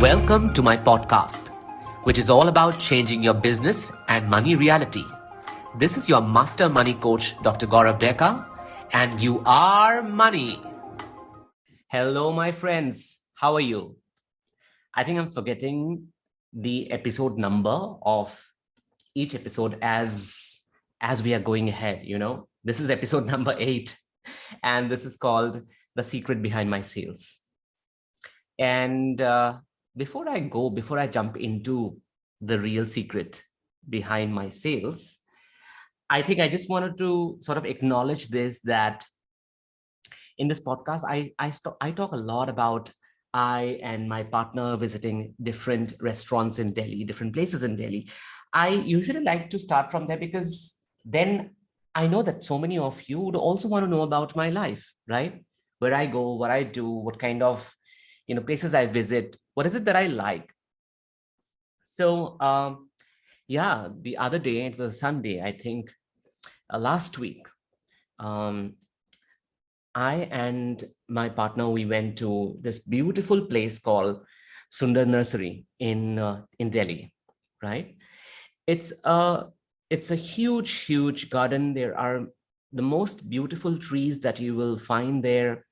Welcome to my podcast, which is all about changing your business and money reality. This is your master money coach, Dr. Gaurav Deka, and you are money. Hello, my friends. How are you? I think I'm forgetting the episode number of each episode as we are going ahead. This is episode number 8, and this is called The Secret Behind My Sales. And before I jump into the real secret behind my sales, I think I just wanted to sort of acknowledge this, that in this podcast, I talk a lot about I and my partner visiting different restaurants in Delhi, different places in Delhi. I usually like to start from there because then I know that so many of you would also want to know about my life, right? Where I go, what I do, what kind of places I visit, what is it that I like. So the other day, it was Sunday, I think last week, I and my partner, we went to this beautiful place called Sunder Nursery in Delhi, right? It's a huge garden. There are the most beautiful trees that you will find there,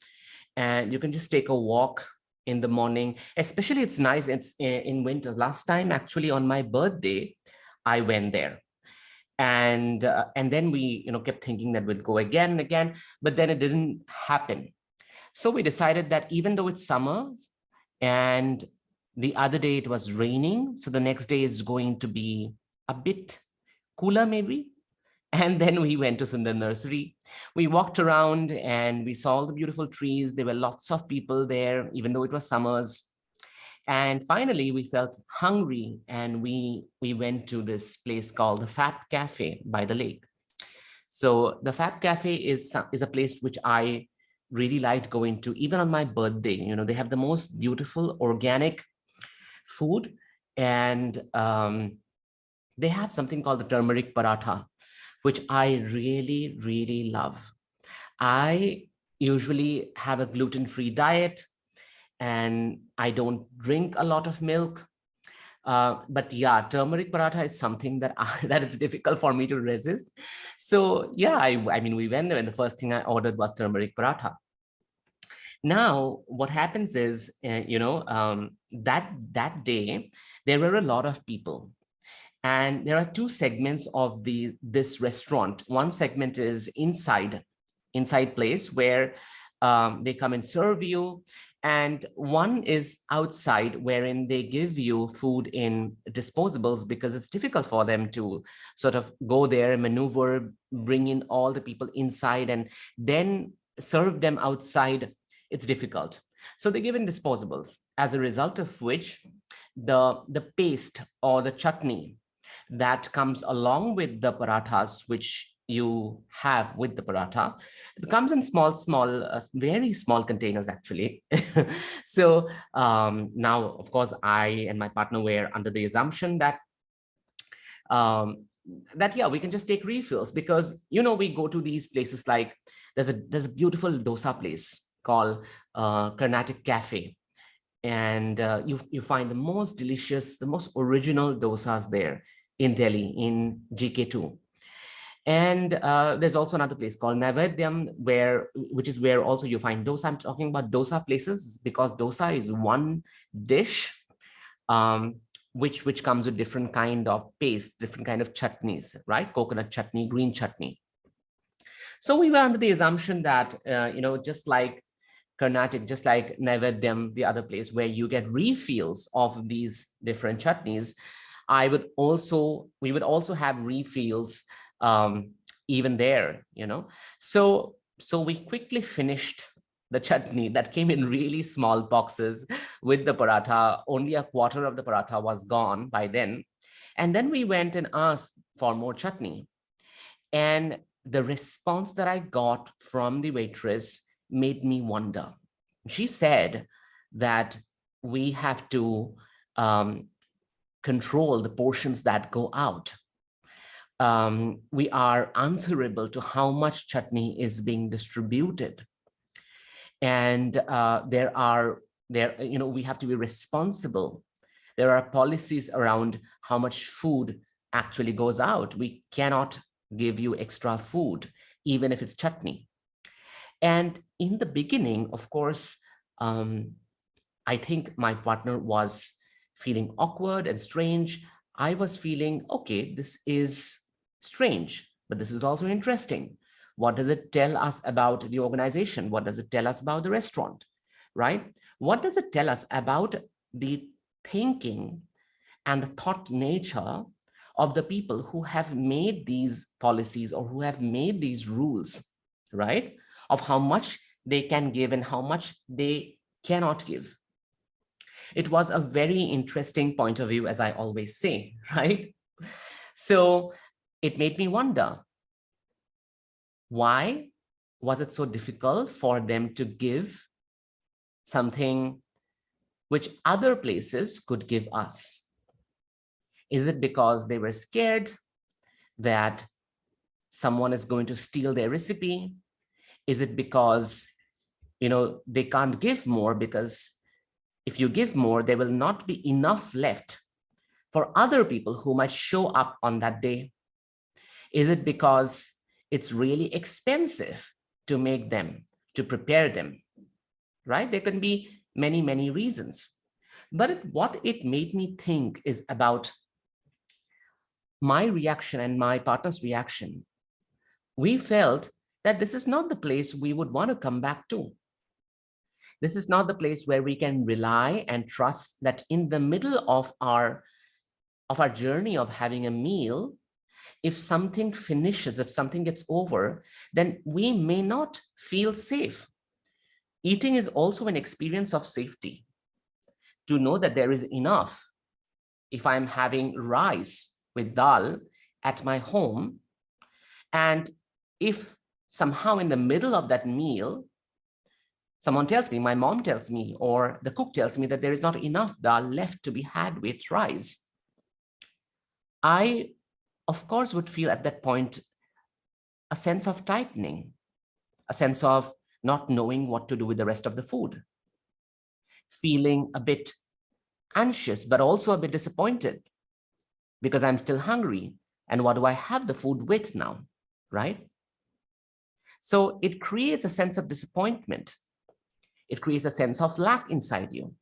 and you can just take a walk in the morning. Especially it's nice, it's in winter. Last time, actually, on my birthday, I went there, and then we kept thinking that we'll go again and again, but then it didn't happen. So we decided that even though it's summer and the other day it was raining, so the next day is going to be a bit cooler maybe. And then we went to Sunder Nursery. We walked around and we saw all the beautiful trees. There were lots of people there, even though it was summers. And finally, we felt hungry, and we went to this place called the FabCafe by the lake. So the FabCafe is a place which I really liked going to, even on my birthday. They have the most beautiful organic food, and they have something called the turmeric paratha, which I really, really love. I usually have a gluten-free diet, and I don't drink a lot of milk. But yeah, turmeric paratha is something that that it's difficult for me to resist. So yeah, I mean, we went there, and the first thing I ordered was turmeric paratha. Now, what happens is, that day there were a lot of people, and there are two segments of this restaurant. One segment is inside place where they come and serve you, and one is outside, wherein they give you food in disposables, because it's difficult for them to sort of go there, maneuver, bring in all the people inside and then serve them outside. It's difficult. So they give in disposables, as a result of which the paste or the chutney that comes along with the parathas, which you have with the paratha, it comes in small, very small containers, actually. So now, of course, I and my partner were under the assumption that yeah, we can just take refills, because we go to these places, like there's a beautiful dosa place called Carnatic Cafe, and you find the most delicious, the most original dosas there in Delhi, in GK2. And there's also another place called Naivedyam, which is where also you find dosa. I'm talking about dosa places because dosa is one dish which comes with different kind of paste, different kind of chutneys, right? Coconut chutney, green chutney. So we were under the assumption that, just like Carnatic, just like Naivedyam, the other place where you get refills of these different chutneys, we would also have refills even there, So we quickly finished the chutney that came in really small boxes with the paratha. Only a quarter of the paratha was gone by then. And then we went and asked for more chutney. And the response that I got from the waitress made me wonder. She said that we have to control the portions that go out. We are answerable to how much chutney is being distributed. And there are we have to be responsible. There are policies around how much food actually goes out. We cannot give you extra food, even if it's chutney. And in the beginning, of course, I think my partner was feeling awkward and strange. I was feeling, okay, this is strange, but this is also interesting. What does it tell us about the organization? What does it tell us about the restaurant, right? What does it tell us about the thinking and the thought nature of the people who have made these policies or who have made these rules, right? Of how much they can give and how much they cannot give. It was a very interesting point of view, as I always say, right? So it made me wonder, why was it so difficult for them to give something which other places could give us? Is it because they were scared that someone is going to steal their recipe? Is it because, they can't give more because if you give more, there will not be enough left for other people who might show up on that day? Is it because it's really expensive to make them, to prepare them, right? There can be many, many reasons. But what it made me think is about my reaction and my partner's reaction. We felt that this is not the place we would want to come back to. This is not the place where we can rely and trust that in the middle of our journey of having a meal, if something finishes, if something gets over, then we may not feel safe. Eating is also an experience of safety. To know that there is enough. If I'm having rice with dal at my home, and if somehow in the middle of that meal, someone tells me, my mom tells me, or the cook tells me that there is not enough dal left to be had with rice, I, of course, would feel at that point a sense of tightening, a sense of not knowing what to do with the rest of the food, feeling a bit anxious, but also a bit disappointed because I'm still hungry. And what do I have the food with now, right? So it creates a sense of disappointment. It creates a sense of lack inside you.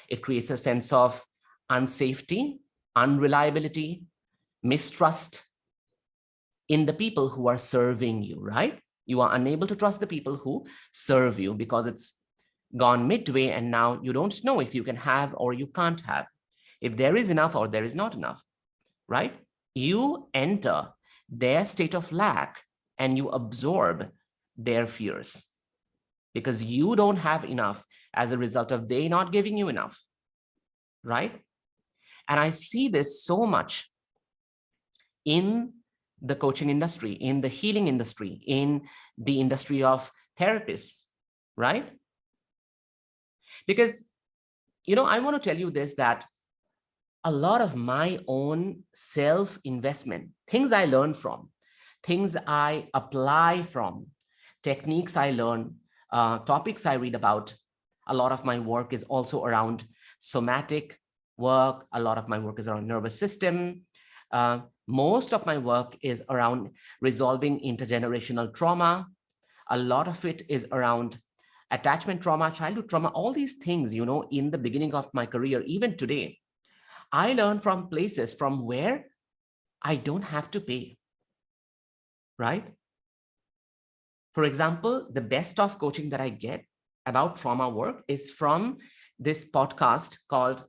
It creates a sense of unsafety, unreliability, mistrust in the people who are serving you, right? You are unable to trust the people who serve you because it's gone midway and now you don't know if you can have or you can't have, if there is enough or there is not enough, right? You enter their state of lack and you absorb their fears because you don't have enough as a result of they not giving you enough, right? And I see this so much in the coaching industry, in the healing industry, in the industry of therapists, right? Because, I want to tell you this, that a lot of my own self-investment, things I learn from, things I apply from, techniques I learn, topics I read about, a lot of my work is also around somatic work. A lot of my work is around nervous system. Most of my work is around resolving intergenerational trauma. A lot of it is around attachment trauma, childhood trauma, all these things, in the beginning of my career, even today, I learn from places from where I don't have to pay, right? For example, the best of coaching that I get about trauma work is from this podcast called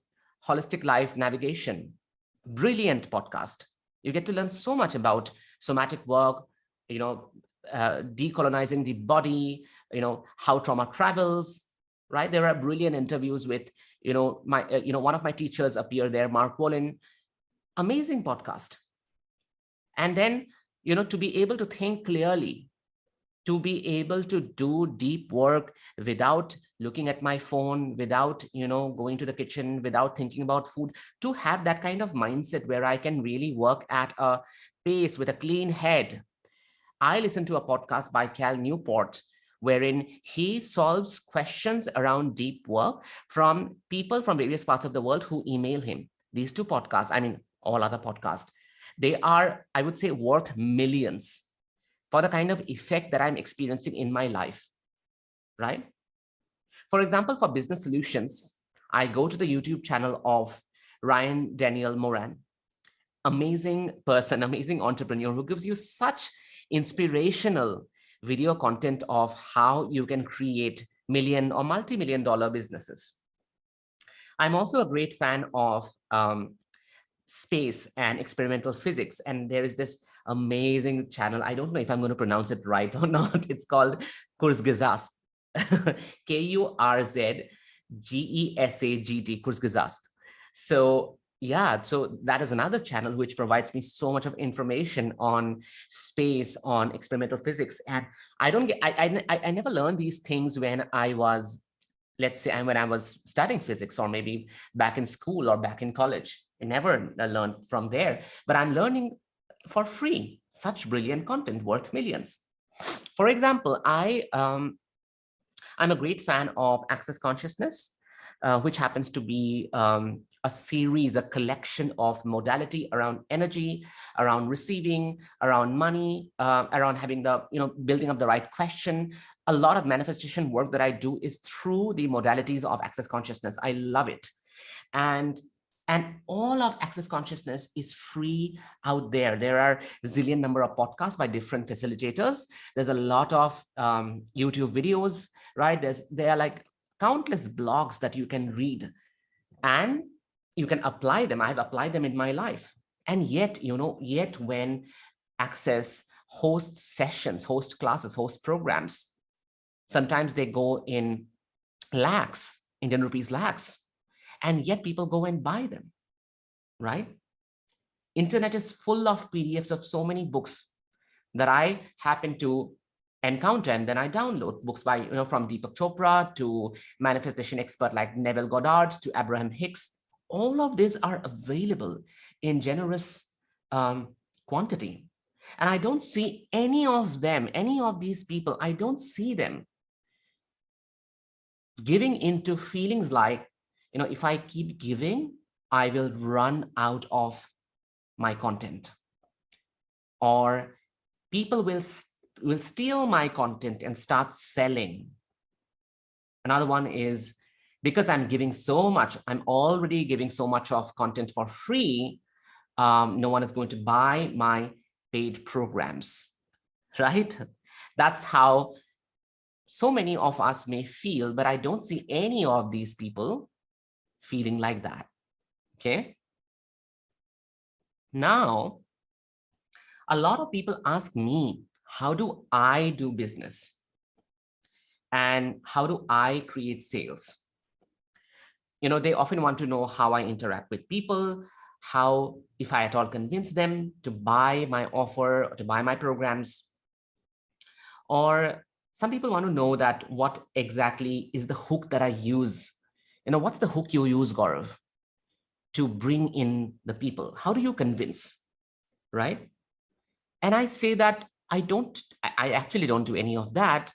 Holistic Life Navigation. Brilliant podcast. You get to learn so much about somatic work, decolonizing the body, how trauma travels, right? There are brilliant interviews with, one of my teachers appear there, Mark Wolin. Amazing podcast. And then, to be able to think clearly, to be able to do deep work without looking at my phone, without, going to the kitchen, without thinking about food, to have that kind of mindset where I can really work at a pace with a clean head. I listened to a podcast by Cal Newport, wherein he solves questions around deep work from people from various parts of the world who email him. These two podcasts, I mean, all other podcasts, they are, I would say, worth millions for the kind of effect that I'm experiencing in my life, right? For example, for business solutions, I go to the YouTube channel of Daniel Moran, amazing person, amazing entrepreneur who gives you such inspirational video content of how you can create million or multi-million dollar businesses. I'm also a great fan of space and experimental physics. And there is this amazing channel. I don't know if I'm going to pronounce it right or not. It's called Kurzgesagt, Kurzgesagt, Kurzgesagt. So yeah, so that is another channel which provides me so much of information on space, on experimental physics. And I don't get, I never learned these things when I was, let's say, when I was studying physics, or maybe back in school or back in college. I never learned from there, but I'm learning for free such brilliant content worth millions. For example, I'm a great fan of Access Consciousness, which happens to be a series, a collection of modality around energy, around receiving, around money, around having the, building up the right question. A lot of manifestation work that I do is through the modalities of Access Consciousness. I love it. And all of Access Consciousness is free out there. There are a zillion number of podcasts by different facilitators. There's a lot of YouTube videos, right? There are like countless blogs that you can read, and you can apply them. I've applied them in my life. And yet, yet when Access hosts sessions, host classes, host programs, sometimes they go in lakhs, Indian rupees lakhs, and yet people go and buy them, right? Internet is full of PDFs of so many books that I happen to encounter, and then I download books by, from Deepak Chopra to manifestation expert like Neville Goddard to Abraham Hicks. All of these are available in generous quantity. And I don't see any of them, any of these people, I don't see them giving into feelings like, if I keep giving, I will run out of my content, or people will steal my content and start selling. Another one is, because I'm giving so much, I'm already giving so much of content for free, no one is going to buy my paid programs, right? That's how so many of us may feel, but I don't see any of these people feeling like that, okay? Now, a lot of people ask me, how do I do business? And how do I create sales? They often want to know how I interact with people, how, if I at all convince them to buy my offer, or to buy my programs. Or some people want to know that what exactly is the hook that I use. What's the hook you use, Gaurav, to bring in the people? How do you convince, right? And I say that I actually don't do any of that.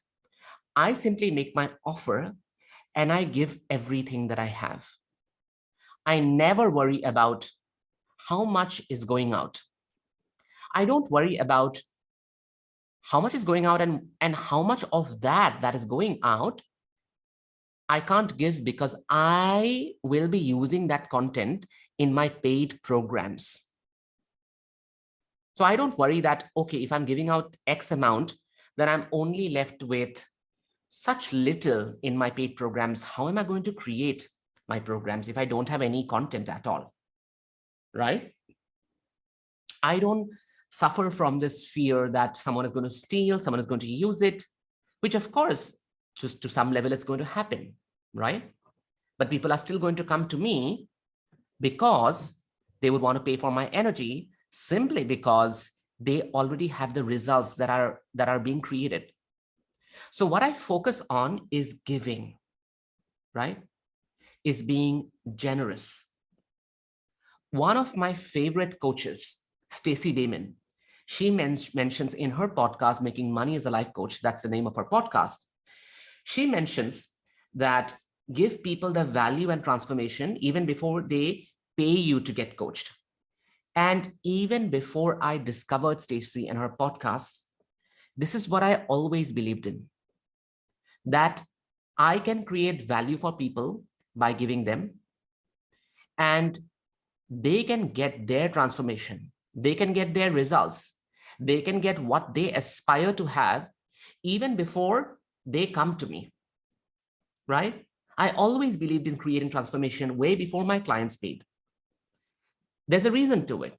I simply make my offer and I give everything that I have. I never worry about how much is going out. I don't worry about how much is going out and how much of that is going out I can't give, because I will be using that content in my paid programs. So I don't worry that, okay, if I'm giving out X amount, then I'm only left with such little in my paid programs. How am I going to create my programs if I don't have any content at all, right? I don't suffer from this fear that someone is going to steal, someone is going to use it, which of course, to some level, it's going to happen, right? But people are still going to come to me because they would want to pay for my energy, simply because they already have the results that are being created. So what I focus on is giving, right? Is being generous. One of my favorite coaches, Stacey Damon, she mentions in her podcast, Making Money as a Life Coach, that's the name of her podcast, She mentions that give people the value and transformation even before they pay you to get coached. And even before I discovered Stacey and her podcasts, this is what I always believed in, that I can create value for people by giving them, and they can get their transformation. They can get their results. They can get what they aspire to have even before they come to me, right? I always believed in creating transformation way before my clients paid. There's a reason to it.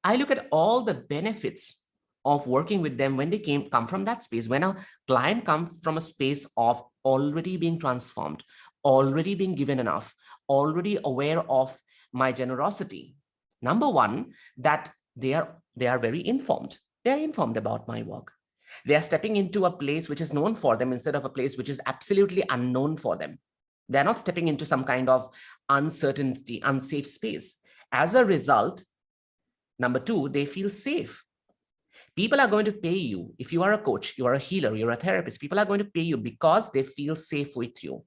I look at all the benefits of working with them when they come from that space. When a client comes from a space of already being transformed, already being given enough, already aware of my generosity. Number one, that they are very informed. They're informed about my work. They are stepping into a place which is known for them instead of a place which is absolutely unknown for them. They're not stepping into some kind of uncertainty, unsafe space. As a result, number two, they feel safe. People are going to pay you. If you are a coach, you are a healer, you're a therapist, people are going to pay you because they feel safe with you,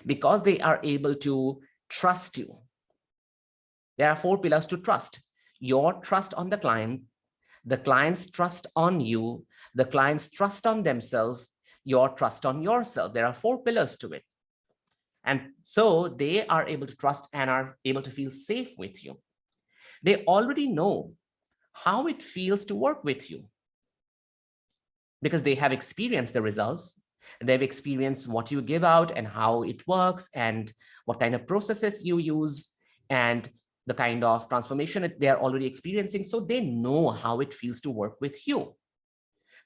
because they are able to trust you. There are 4 pillars to trust: your trust on the client's trust on you, the client's trust on themselves, your trust on yourself. There are 4 pillars to it. And so they are able to trust and are able to feel safe with you. They already know how it feels to work with you because they have experienced the results. They've experienced what you give out and how it works and what kind of processes you use and the kind of transformation that they're already experiencing. So they know how it feels to work with you.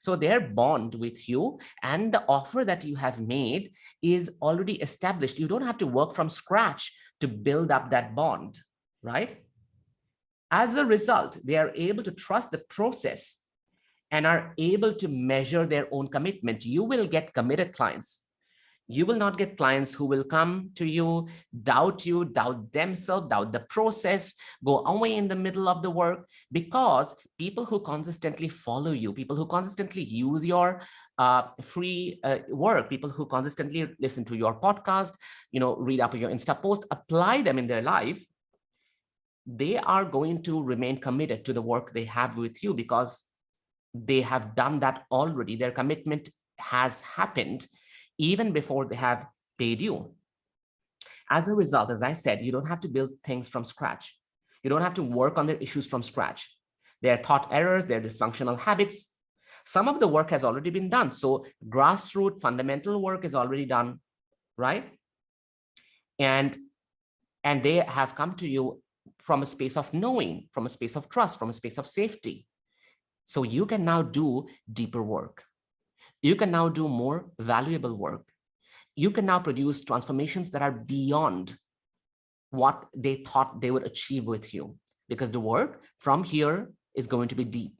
So their bond with you and the offer that you have made is already established. You don't have to work from scratch to build up that bond, right? As a result, they are able to trust the process and are able to measure their own commitment. You will get committed clients. You will not get clients who will come to you, doubt themselves, doubt the process, go away in the middle of the work, because people who consistently follow you, people who consistently use your free work, people who consistently listen to your podcast, read up your Insta post, apply them in their life, they are going to remain committed to the work they have with you because they have done that already. Their commitment has happened even before they have paid you. As a result, as I said, you don't have to build things from scratch. You don't have to work on their issues from scratch. Their thought errors, their dysfunctional habits, some of the work has already been done. So grassroots fundamental work is already done, right? And they have come to you from a space of knowing, from a space of trust, from a space of safety. So you can now do deeper work. You can now do more valuable work. You can now produce transformations that are beyond what they thought they would achieve with you, because the work from here is going to be deep,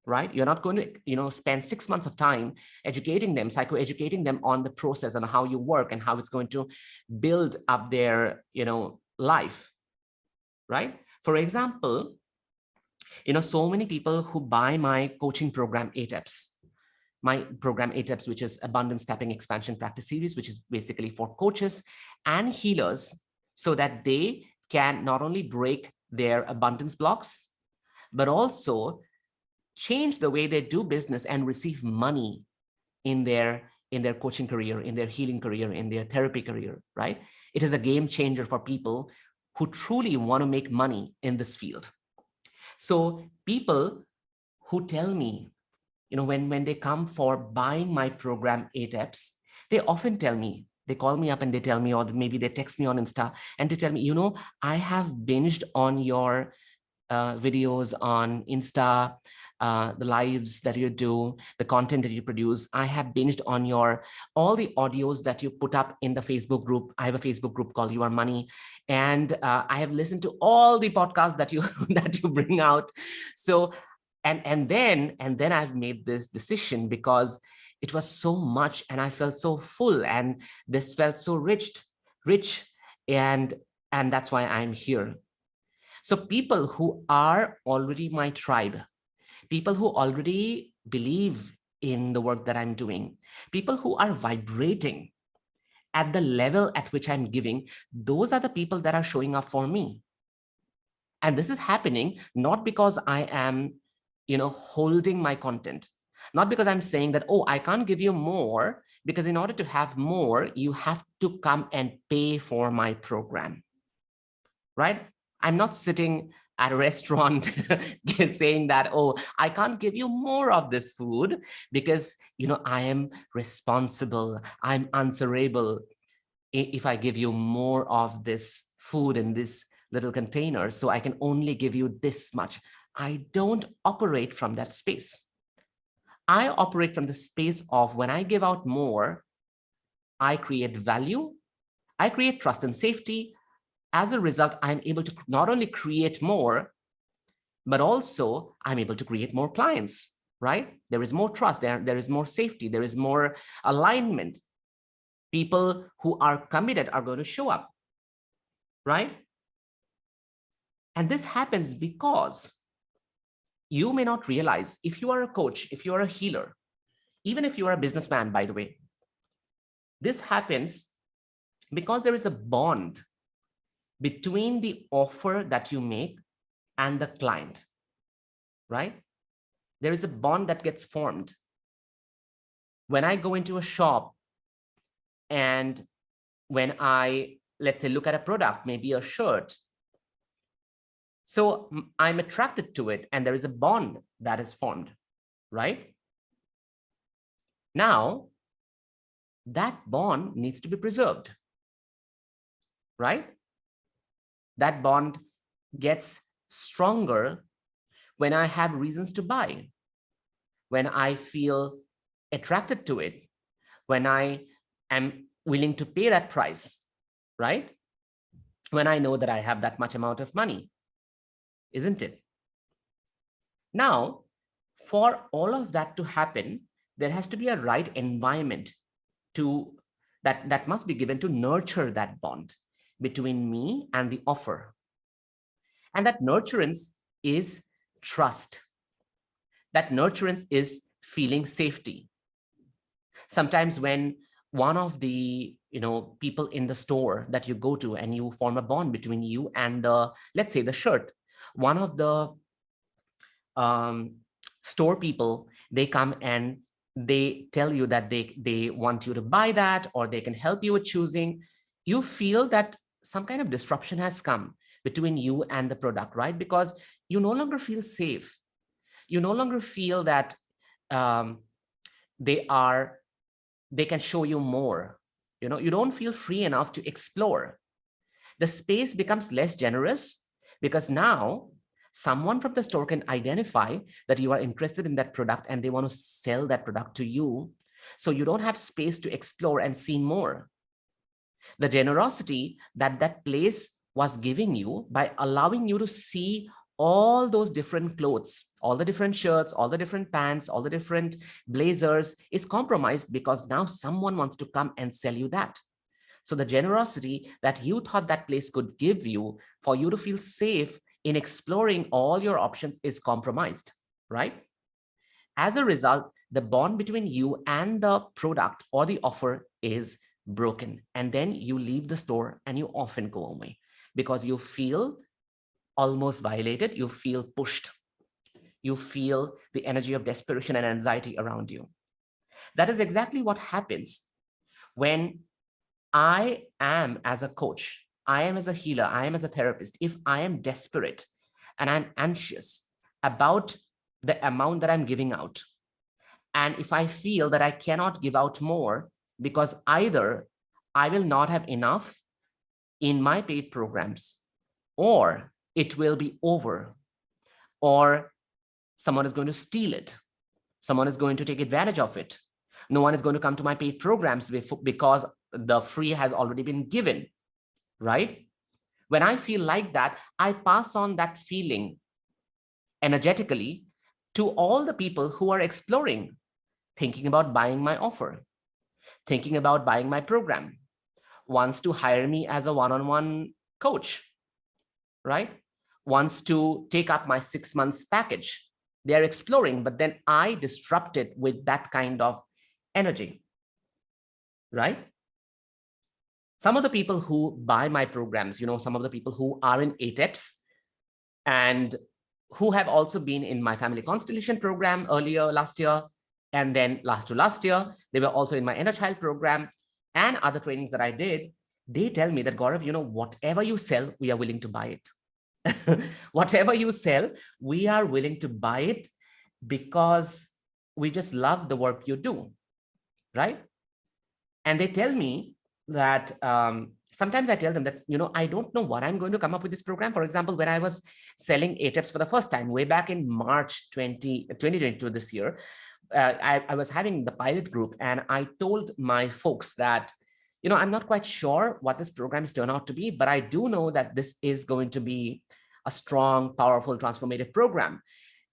right? You're not going to, spend 6 months of time educating them, psychoeducating them on the process and how you work and how it's going to build up their, life, right? For example, so many people who buy my coaching program 8 steps, which is Abundance Tapping Expansion Practice Series, which is basically for coaches and healers so that they can not only break their abundance blocks, but also change the way they do business and receive money in their coaching career, in their healing career, in their therapy career, right? It is a game changer for people who truly want to make money in this field. So people who tell me, when they come for buying my program 8 steps, they often tell me, they call me up and they tell me, or maybe they text me on Insta and they tell me, I have binged on your videos on Insta, the lives that you do, the content that you produce. I have binged on all the audios that you put up in the Facebook group. I have a Facebook group called You Are Money. And I have listened to all the podcasts that you that you bring out. So, and then I've made this decision because it was so much and I felt so full and this felt so rich, and that's why I'm here. So people who are already my tribe, people who already believe in the work that I'm doing, people who are vibrating at the level at which I'm giving, those are the people that are showing up for me. And this is happening not because I am, holding my content, not because I'm saying that, oh, I can't give you more, because in order to have more, you have to come and pay for my program, right? I'm not sitting at a restaurant saying that, oh, I can't give you more of this food because, I am responsible, I'm answerable. If I give you more of this food in this little container, so I can only give you this much. I don't operate from that space. I operate from the space of when I give out more, I create value, I create trust and safety. As a result, I'm able to not only create more, but also I'm able to create more clients, right? There is more trust, there is more safety, there is more alignment. People who are committed are going to show up, right? And this happens because you may not realize, if you are a coach, if you are a healer, even if you are a businessman, by the way, this happens because there is a bond between the offer that you make and the client, right? There is a bond that gets formed. When I go into a shop and when I, let's say, look at a product, maybe a shirt, so I'm attracted to it and there is a bond that is formed, right? Now, that bond needs to be preserved, right? That bond gets stronger when I have reasons to buy, when I feel attracted to it, when I am willing to pay that price, right? When I know that I have that much amount of money, isn't it? Now, for all of that to happen, there has to be a right environment that must be given to nurture that bond between me and the offer. And that nurturance is trust. That nurturance is feeling safety. Sometimes when one of the people in the store that you go to and you form a bond between you and the, let's say, the shirt, one of the store people, they come and they tell you that they want you to buy that, or they can help you with choosing, you feel that some kind of disruption has come between you and the product, right? Because you no longer feel safe. You no longer feel that they can show you more. You don't feel free enough to explore. The space becomes less generous because now someone from the store can identify that you are interested in that product and they want to sell that product to you. So you don't have space to explore and see more. The generosity that that place was giving you by allowing you to see all those different clothes, all the different shirts, all the different pants, all the different blazers is compromised because now someone wants to come and sell you that. So the generosity that you thought that place could give you for you to feel safe in exploring all your options is compromised, right? As a result, the bond between you and the product or the offer is broken. And then you leave the store and you often go away because you feel almost violated. You feel pushed. You feel the energy of desperation and anxiety around you. That is exactly what happens when I am as a coach, I am as a healer, I am as a therapist. If I am desperate and I'm anxious about the amount that I'm giving out, and if I feel that I cannot give out more because either I will not have enough in my paid programs, or it will be over, or someone is going to steal it, someone is going to take advantage of it, no one is going to come to my paid programs because the free has already been given, right? When I feel like that, I pass on that feeling energetically to all the people who are exploring, thinking about buying my offer, thinking about buying my program, wants to hire me as a one-on-one coach, right? Wants to take up my 6 months package. They are exploring, but then I disrupt it with that kind of energy, right? Some of the people who buy my programs, some of the people who are in ATEPs and who have also been in my family constellation program earlier last year, and then last year, they were also in my inner child program and other trainings that I did. They tell me that, Gaurav, whatever you sell, we are willing to buy it. Whatever you sell, we are willing to buy it because we just love the work you do, right? And they tell me that sometimes I tell them that, I don't know what I'm going to come up with this program. For example, when I was selling ATEPs for the first time, way back in March 2022 this year, I was having the pilot group, and I told my folks that, I'm not quite sure what this program is turned out to be, but I do know that this is going to be a strong, powerful, transformative program.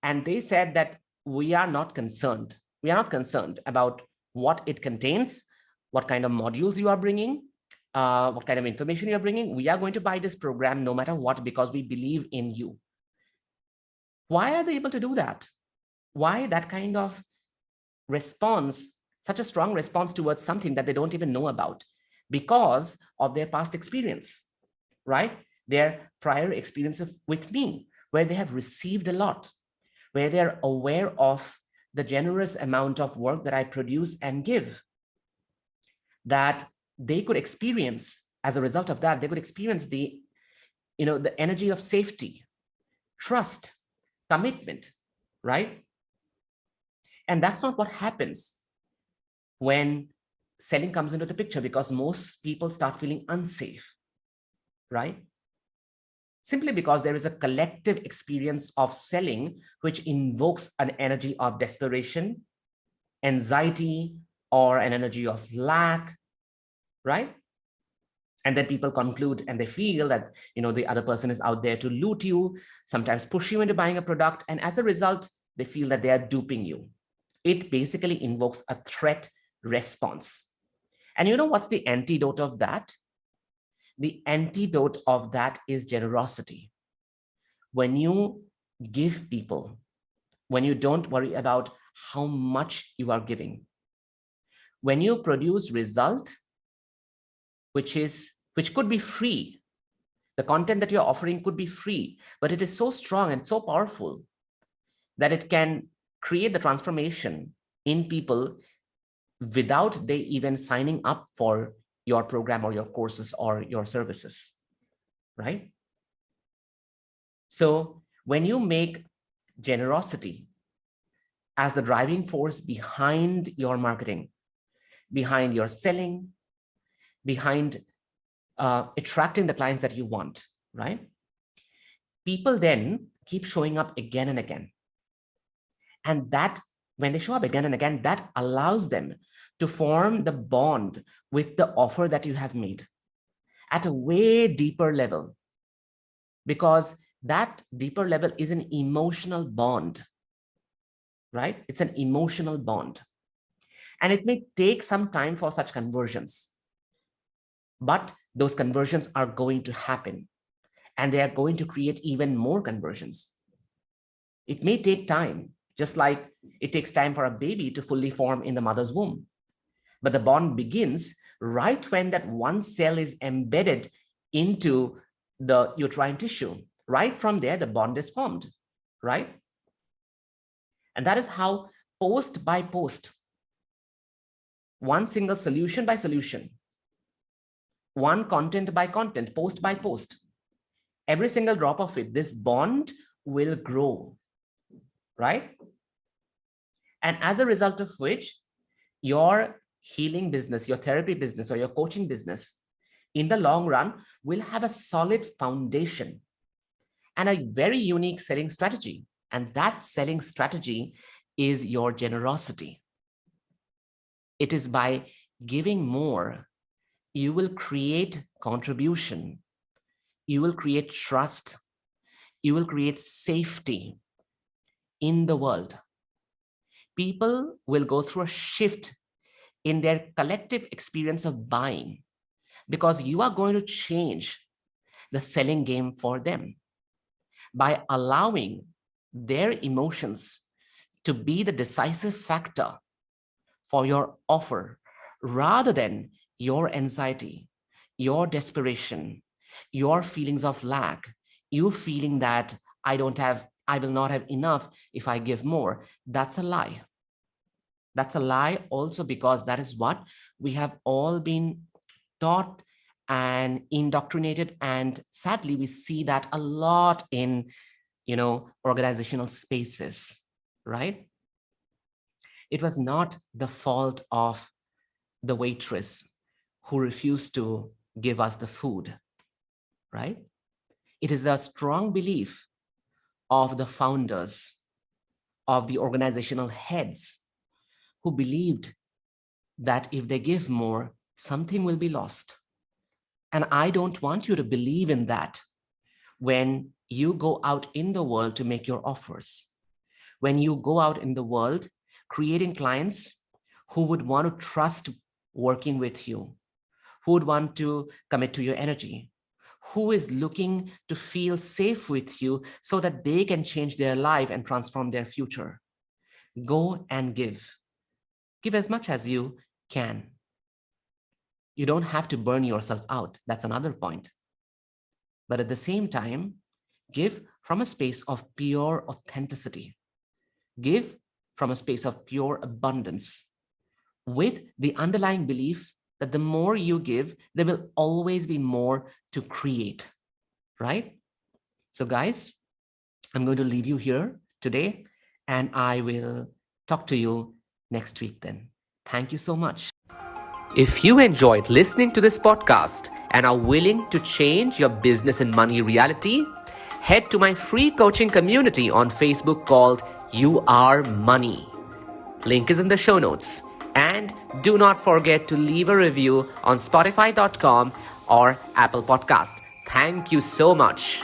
And they said that we are not concerned. We are not concerned about what it contains, what kind of modules you are bringing, what kind of information you're bringing. We are going to buy this program no matter what, because we believe in you. Why are they able to do that? Why that kind of response, such a strong response towards something that they don't even know about? Because of their past experience, right? Their prior experience with me, where they have received a lot, where they're aware of the generous amount of work that I produce and give, that they could experience. As a result of that, they could experience the energy of safety, trust, commitment, right? And that's not what happens when selling comes into the picture, because most people start feeling unsafe, right? Simply because there is a collective experience of selling, which invokes an energy of desperation, anxiety, or an energy of lack, right? And then people conclude and they feel that, the other person is out there to loot you, sometimes push you into buying a product. And as a result, they feel that they are duping you. It basically invokes a threat response. And what's the antidote of that? The antidote of that is generosity. When you give people, when you don't worry about how much you are giving, when you produce result, which could be free, the content that you're offering could be free, but it is so strong and so powerful that it can create the transformation in people without they even signing up for your program or your courses or your services, right? So when you make generosity as the driving force behind your marketing, behind your selling, behind attracting the clients that you want, right? People then keep showing up again and again. And that, when they show up again and again, that allows them to form the bond with the offer that you have made at a way deeper level, because that deeper level is an emotional bond, right? It's an emotional bond. And it may take some time for such conversions, but those conversions are going to happen, and they are going to create even more conversions. It may take time, just like it takes time for a baby to fully form in the mother's womb. But the bond begins right when that one cell is embedded into the uterine tissue. Right from there, the bond is formed, right? And that is how, post by post, one single solution by solution, one content by content, post by post, every single drop of it, this bond will grow, right? And as a result of which, your healing business, your therapy business, or your coaching business, in the long run, will have a solid foundation and a very unique selling strategy. And that selling strategy is your generosity. It is by giving more, you will create contribution, you will create trust, you will create safety in the world. People will go through a shift in their collective experience of buying, because you are going to change the selling game for them by allowing their emotions to be the decisive factor for your offer rather than your anxiety, your desperation, your feelings of lack, you feeling that I will not have enough if I give more. That's a lie. That's a lie also because that is what we have all been taught and indoctrinated. And sadly, we see that a lot in, organizational spaces, right? It was not the fault of the waitress who refused to give us the food, right? It is a strong belief of the founders, of the organizational heads who believed that if they give more, something will be lost. And I don't want you to believe in that when you go out in the world to make your offers. When you go out in the world creating clients who would want to trust working with you, who would want to commit to your energy, who is looking to feel safe with you so that they can change their life and transform their future. Go and give. Give as much as you can. You don't have to burn yourself out. That's another point. But at the same time, give from a space of pure authenticity. Give from a space of pure abundance with the underlying belief that the more you give, there will always be more to create, right? So guys, I'm going to leave you here today and I will talk to you next week then. Thank you so much. If you enjoyed listening to this podcast and are willing to change your business and money reality, head to my free coaching community on Facebook called You Are Money. Link is in the show notes. And do not forget to leave a review on Spotify.com or Apple Podcast. Thank you so much.